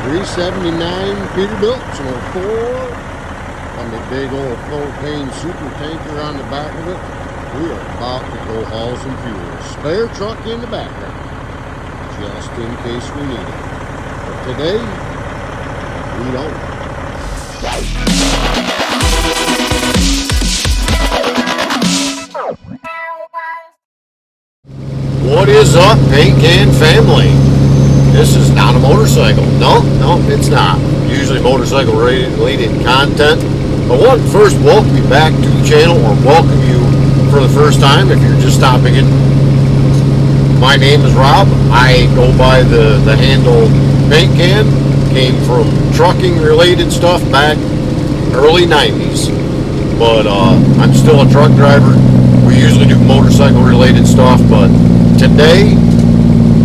379 Peterbilt, it's an 04 on the big old propane super tanker on the back of it. We are about to go haul some fuel. Spare truck in the background, just in case we need it. But today, we don't. What is up, paint can family? This is not a motorcycle. No, it's not. Usually motorcycle related content. I want to first welcome you back to the channel, or welcome you for the first time if you're just stopping in. My name is Rob. I go by the handle paint can. Came from trucking related stuff back early 90s. But I'm still a truck driver. We usually do motorcycle related stuff, but today,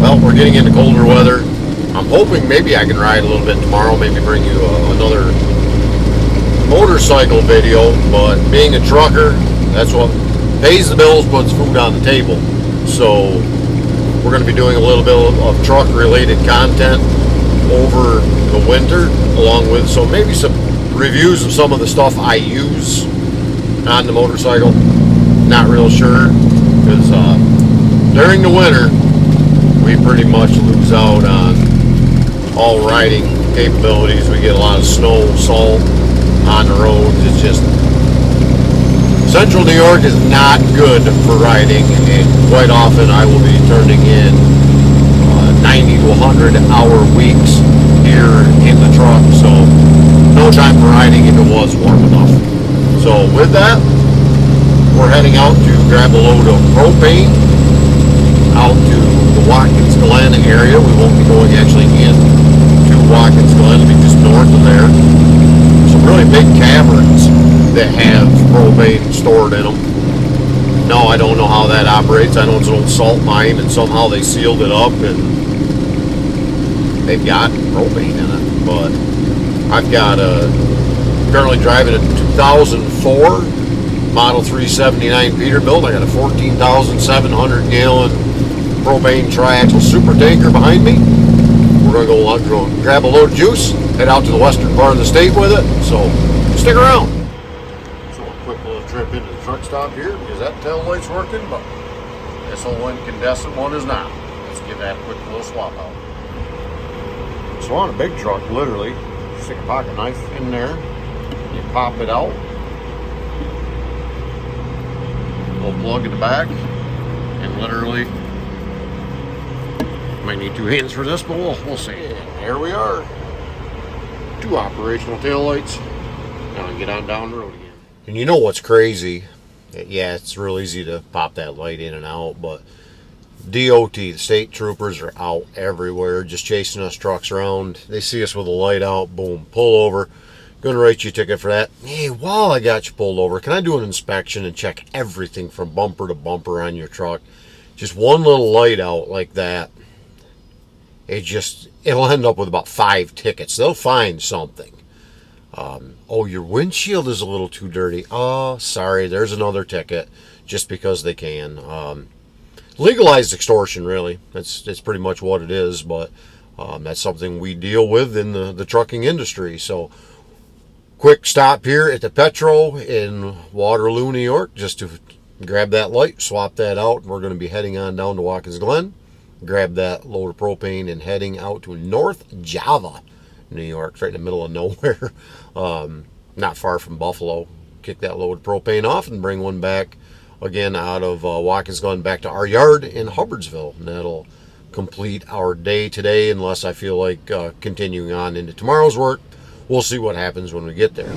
well, we're getting into colder weather. I'm hoping maybe I can ride a little bit tomorrow, maybe bring you another motorcycle video, but being a trucker, that's what pays the bills, puts food on the table. So we're going to be doing a little bit of truck related content over the winter, along with maybe some reviews of some of the stuff I use on the motorcycle. Not real sure, because during the winter we pretty much lose out on all riding capabilities. We get a lot of snow, salt on the roads. It's just, central New York is not good for riding, and quite often I will be turning in 90 to 100 hour weeks here in the truck, so no time for riding if it was warm enough. So with that, we're heading out to grab a load of propane out to the Watkins Glen area. We won't be going actually into Watkins Glen, it'll be just north of there. Some really big caverns that have propane stored in them. No, I don't know how that operates. I know it's an old salt mine, and somehow they sealed it up and they've got propane in it. But I've got currently driving a 2004 Model 379 Peterbilt. I got a 14,700 gallon propane triaxle super tanker behind me. We're going to go grab a load of juice, head out to the western part of the state with it, so stick around. So a quick little trip into the truck stop here, because that tail light's working, but this old incandescent one is not. Let's give that a quick little swap out. So on a big truck, literally, stick a pocket knife in there, you pop it out, little plug in the back, and literally, might need two hands for this, but we'll see. And there we are. Two operational taillights. Now I get on down the road again. And you know what's crazy? Yeah, it's real easy to pop that light in and out, but DOT, the state troopers, are out everywhere just chasing us trucks around. They see us with a light out, boom, pull over. Gonna write you a ticket for that. Hey, while I got you pulled over, can I do an inspection and check everything from bumper to bumper on your truck? Just one little light out like that, it'll end up with about 5 tickets. They'll find something. Oh, your windshield is a little too dirty. Oh, sorry, there's another ticket, just because they can. Legalized extortion, really. That's pretty much what it is, but that's something we deal with in the trucking industry. So quick stop here at the Petro in Waterloo, New York, just to grab that light, swap that out. We're going to be heading on down to Watkins Glen, grab that load of propane, and heading out to North Java, New York. It's right in the middle of nowhere, not far from Buffalo. Kick that load of propane off and bring one back again out of Watkins Glen back to our yard in Hubbardsville. And that'll complete our day today, unless I feel like continuing on into tomorrow's work. We'll see what happens when we get there.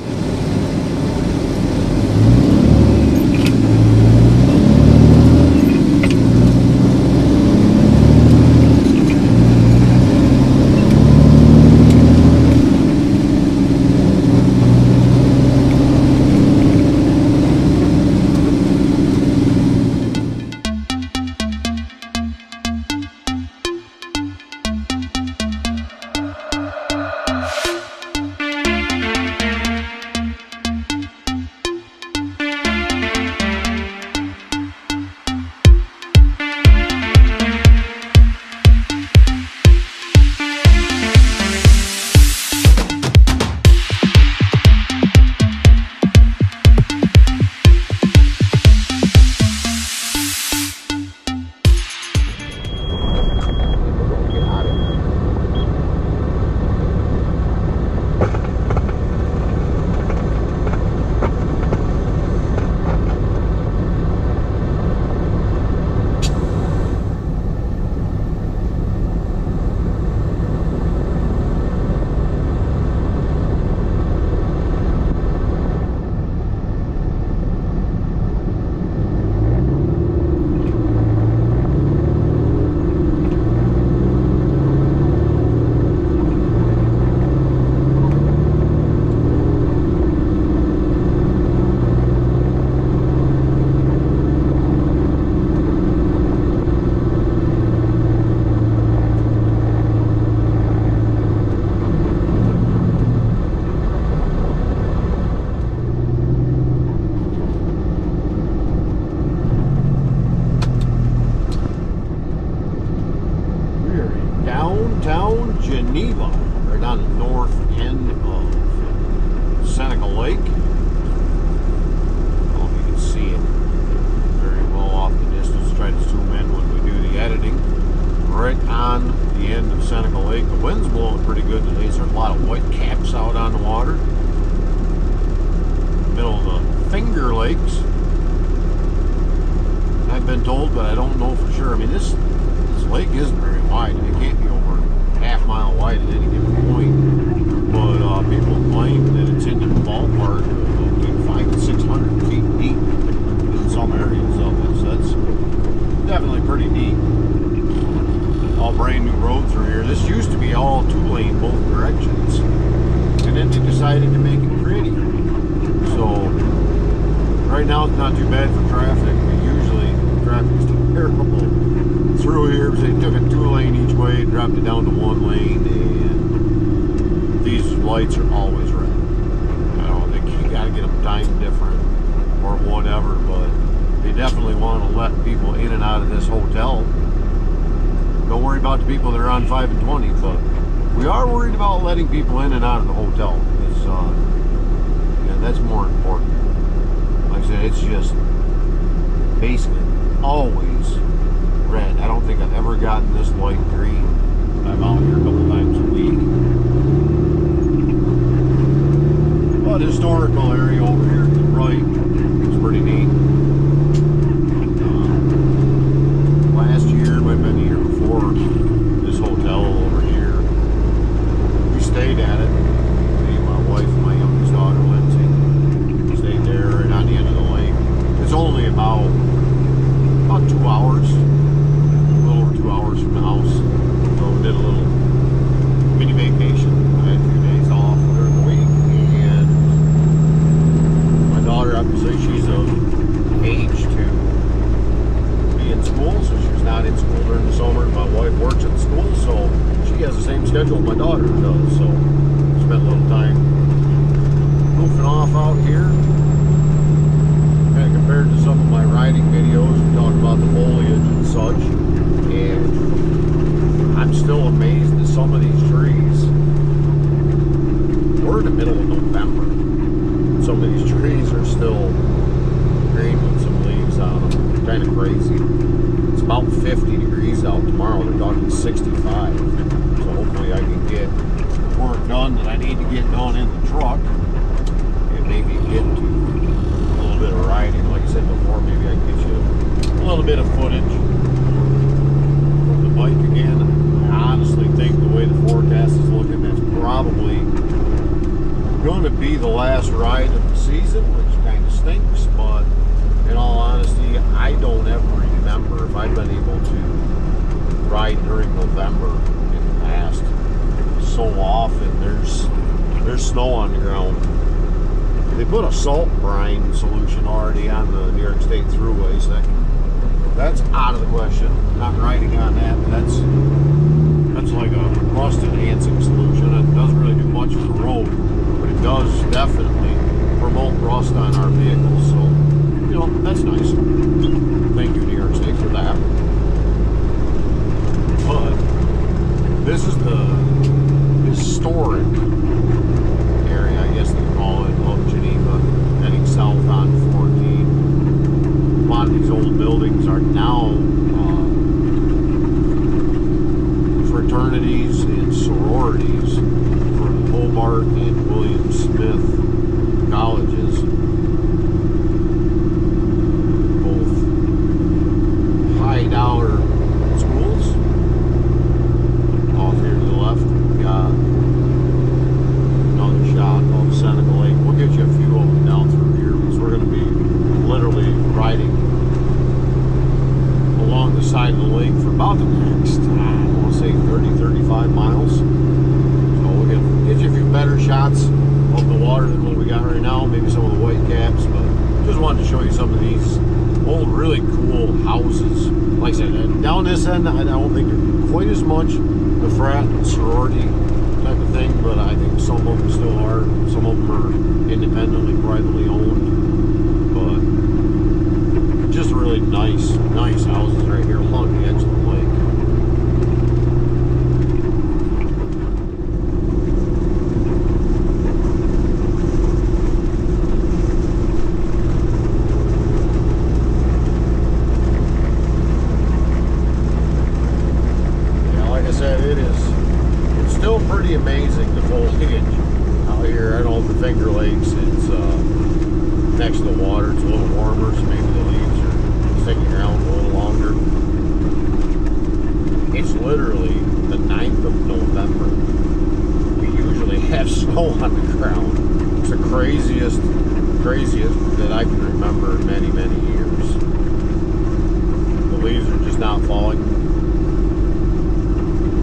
downtown Geneva, right on the north end of Seneca Lake. I don't know if you can see it very well off the distance. Try to zoom in when we do the editing. Right on the end of Seneca Lake. The wind's blowing pretty good today. So there's a lot of white caps out on the water. Middle of the Finger Lakes. I've been told, but I don't know for sure. I mean, this lake isn't very wide. It can't be over half mile wide at any given point. But people claim that it's in the ballpark of between 500 and 600 feet deep in some areas of it. So that's definitely pretty neat. All brand new road through here. This used to be all 2-lane both directions. And then they decided to make it pretty. So right now it's not too bad for traffic. Usually traffic is terrible through here because they took a 2-lane each way and dropped it down to 1 lane, and these lights are always red. I don't know, you gotta get them timed different or whatever, but they definitely want to let people in and out of this hotel. Don't worry about the people that are on 5 and 20, but we are worried about letting people in and out of the hotel. Because, yeah, that's more important. Like I said, it's just basically always red. I don't think I've ever gotten this light green. I'm out here a couple times a week. But historical area over here to the right is pretty neat. Last year, might have been the year before, this hotel over here, we stayed at it. Me, my wife, and my youngest daughter, Lindsay, stayed there right on the end of the lake. It's only about 2 hours, a little over 2 hours from the house. So we did a little mini vacation. I had a few days off during the week, and my daughter, obviously, she's of age to be in school, so she's not in school during the summer. My wife works at the school, so she has the same schedule my daughter does. So spent a little time goofing off out here. Compared to some of my riding videos, we talk about the foliage and such, and I'm still amazed at some of these trees. We're in the middle of November. Some of these trees are still green with some leaves on them. Kind of crazy. It's about 50 degrees out tomorrow. They're talking 65. So hopefully I can get work done that I need to get done in the truck, and maybe get to bit of riding. Like I said before, maybe I can get you a little bit of footage from the bike again. I honestly think the way the forecast is looking, that's probably going to be the last ride of the season, which kind of stinks, but in all honesty, I don't ever remember if I've been able to ride during November in the past. So often there's snow on the ground. They put a salt brine solution already on the New York State Thruway, so that's out of the question. Not riding on that. That's like a rust enhancing solution. It doesn't really do much for the road, but it does definitely promote rust on our vehicles. So, you know, that's nice. Thank you, New York State, for that. But this is the historic area, I guess they call it, of Geneva, heading south on 14. A lot of these old buildings are now fraternities and sororities for the Hobart and William Smith colleges. Both high dollar schools. Off here to the left, we got another shot of Seneca Lake. We'll get you a few of them down through here because we're going to be literally riding along the side of the lake for about the next, I want to say 30-35 miles. So we'll get you a few better shots of the water than what we got right now, maybe some of the white caps, but just wanted to show you some of these old, really cool houses. Like I said, down this end, I don't think they're quite as much the frat and sorority type of thing, but I think some of them still are. Some of them are independently, privately owned, but just really nice houses right here along the edge of the lake. pretty amazing, the foliage out here. I know the Finger Lakes, it's next to the water, it's a little warmer, so maybe the leaves are sticking around a little longer. It's literally the 9th of November. We usually have snow on the ground. It's the craziest that I can remember in many, many years. The leaves are just not falling.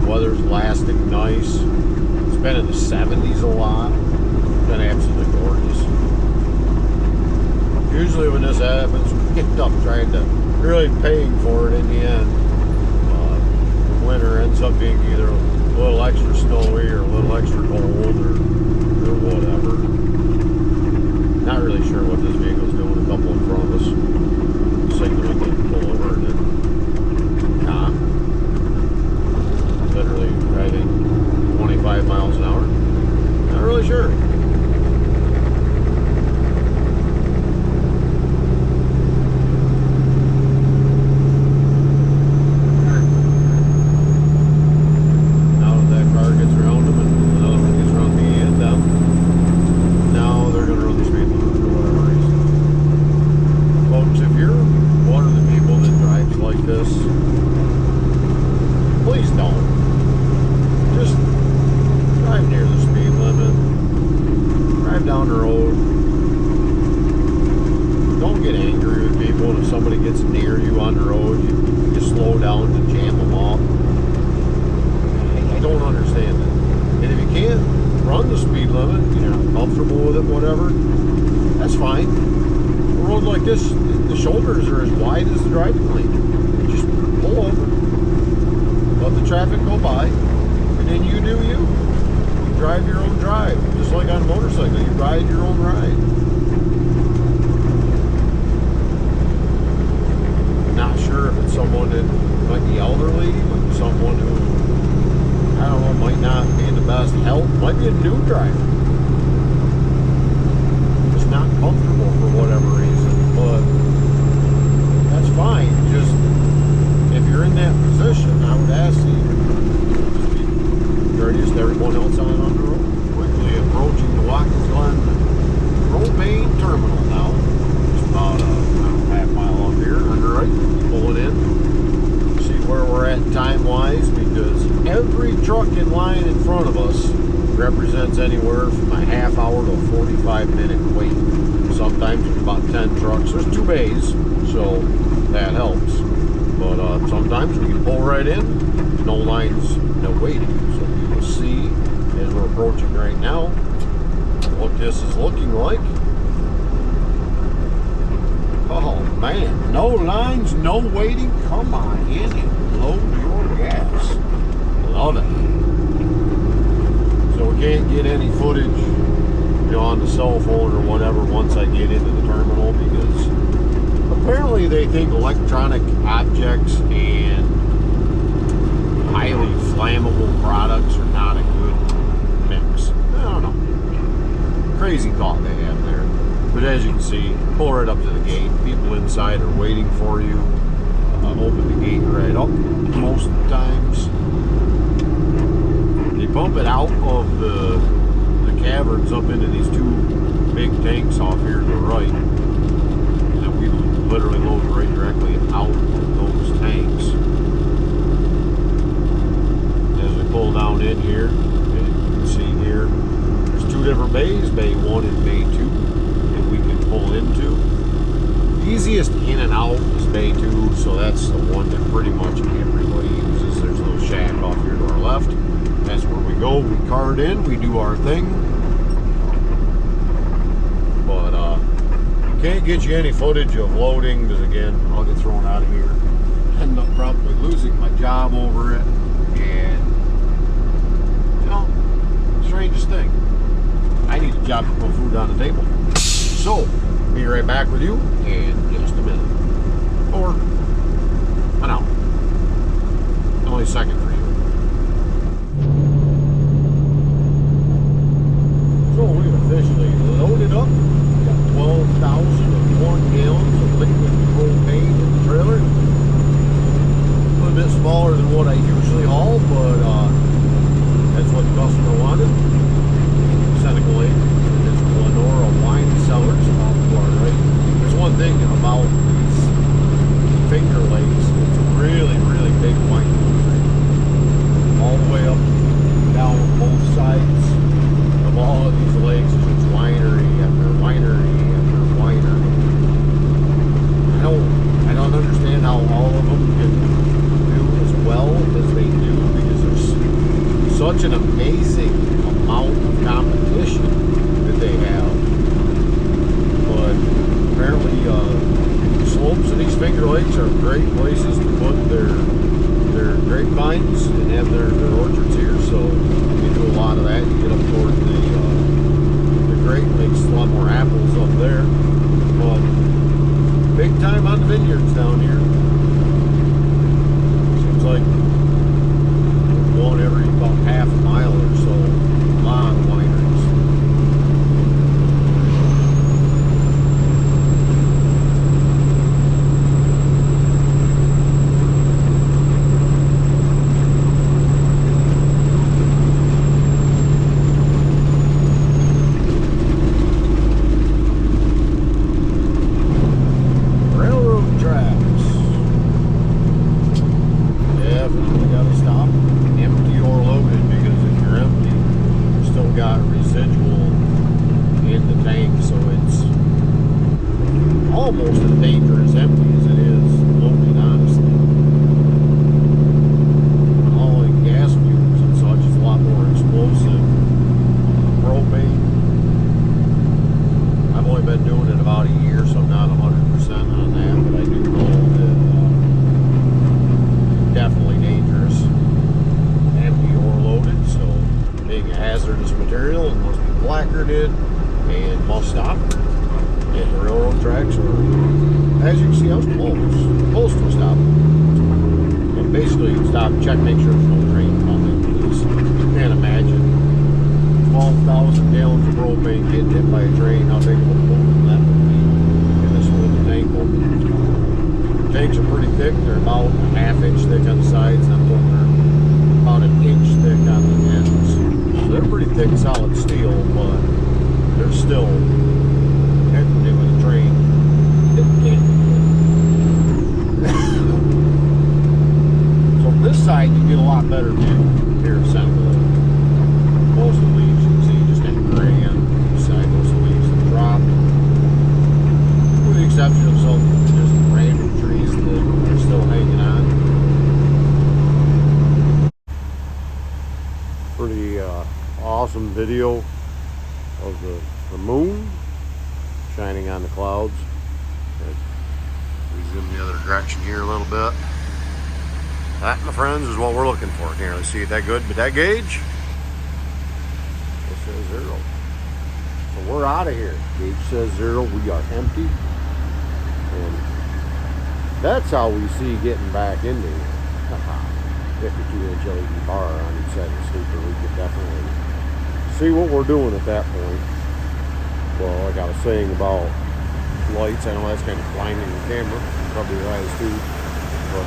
The weather's lasting nice. It's been in the 70s a lot. It's been absolutely gorgeous. Usually when this happens, we end up trying to really paying for it in the end. Winter ends up being either a little extra snowy or a little extra cold or whatever. Not really sure what this vehicle's doing. A couple in front of us signaling to pull over and then literally driving 25 miles an hour. Not really sure. Everyone else on the road. Quickly approaching the Watkins Glen Propane Terminal now. Just about a half mile up here, under right, pulling in. See where we're at time-wise, because every truck in line in front of us represents anywhere from a half hour to a 45-minute wait. Sometimes it's about 10 trucks. There's 2 bays, so that helps. But sometimes we can pull right in, no lines, no waiting. So we will see as we're approaching right now what this is looking like. Oh man, no lines, no waiting. Come on in and load your gas. Love it. So we can't get any footage, you know, on the cell phone or whatever once I get into the terminal, because apparently they think electronic objects and highly flammable products are not a good mix. I don't know. Crazy thought they have there. But as you can see, pull right up to the gate. People inside are waiting for you. Open the gate right up most times. They pump it out of the caverns up into these 2 big tanks off here to the right. And we literally load right directly out of those tanks. As we pull down in here, and you can see here, there's 2 different bays, bay 1 and bay 2, that we can pull into. Easiest in and out is bay 2, so that's the one that pretty much everybody uses. There's a little shack off here to our left. That's where we go. We card in, we do our thing. But can't get you any footage of loading, because again, I'll get thrown out of here. End up probably losing my job over it. And you know, strangest thing, I need a job to put food on the table. So be right back with you in just a minute, or an hour. Only a second for you. So we've officially loaded up. We got 12,001 gallons of liquid propane in the trailer. A little bit smaller than what I usually haul, but that's what the customer such an amazing amount of competition that they have. But apparently, slopes of these Finger Lakes are great places to put their grapevines and have their orchards here. So we do a lot of that. You get up toward the Great Lakes, a lot more apples up there. But big time on the vineyards down here. Seems like one every about half a mile or so. A lot of wineries. Almost as dangerous empty as it is loaded, honestly. Hauling gas fumes and such is a lot more explosive. Propane, I've only been doing it about a year, so I'm not 100% on that, but I do know that definitely dangerous empty or loaded, so being a hazardous material, it must be placarded and must stop. And the railroad tracks are, as you can see, I was close to a stop. And basically, you stop, check, make sure there's no train coming. Because you can't imagine 12,000 gallons of propane getting hit by a train. How big of a boom that would be. And this with the tank open. The tanks are pretty thick. They're about a half-inch thick on the sides, and I'm hoping they're about an inch thick on the ends. So they're pretty thick, solid steel, but they're still with a train that can't be good. So from this side you get a lot better view here centrally. Most of the leaves you can see just in gray on the side. Most of the leaves have dropped, with the exception of some just random trees that are still hanging on. Pretty awesome video of the moon shining on the clouds. We zoom the other direction here a little bit. That, my friends, is what we're looking for here. Let's see that good, but that gauge, it says 0. So we're out of here. Gauge says 0. We are empty, and that's how we see getting back into here. 52-inch LED bar on each side of the sleeper. We could definitely see what we're doing at that point. Well, I got a saying about lights. I know that's kind of blinding the camera. Probably your eyes too. But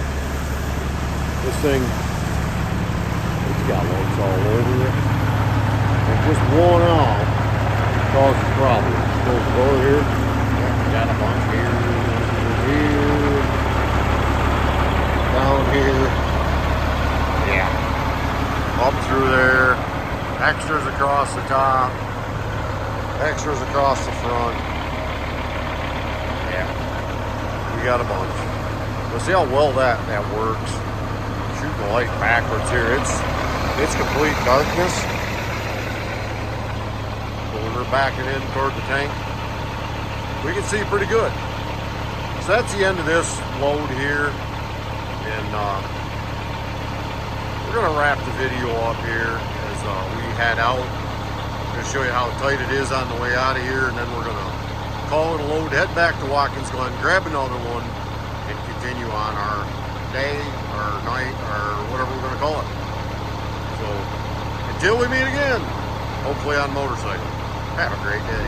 this thing, it's got lights all over it. And just one off causes problems. Close the door here. Yeah, we got a bunch here. Down here. Yeah. Up through there. Extras across the top. Extras across the front. Yeah, we got a bunch. But see how well that works. Shooting the light backwards here. It's complete darkness. But when we're backing in toward the tank, we can see pretty good. So that's the end of this load here, and we're gonna wrap the video up here as we head out. Going to show you how tight it is on the way out of here, and then we're going to call it a load, head back to Watkins Glen, grab another one, and continue on our day or night or whatever we're going to call it. So until we meet again, hopefully on motorcycle, have a great day.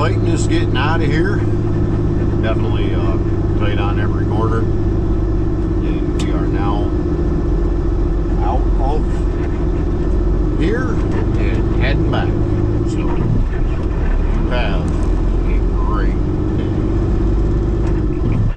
tightness getting out of here. Definitely tight on every corner. And we are now out of here and heading back. So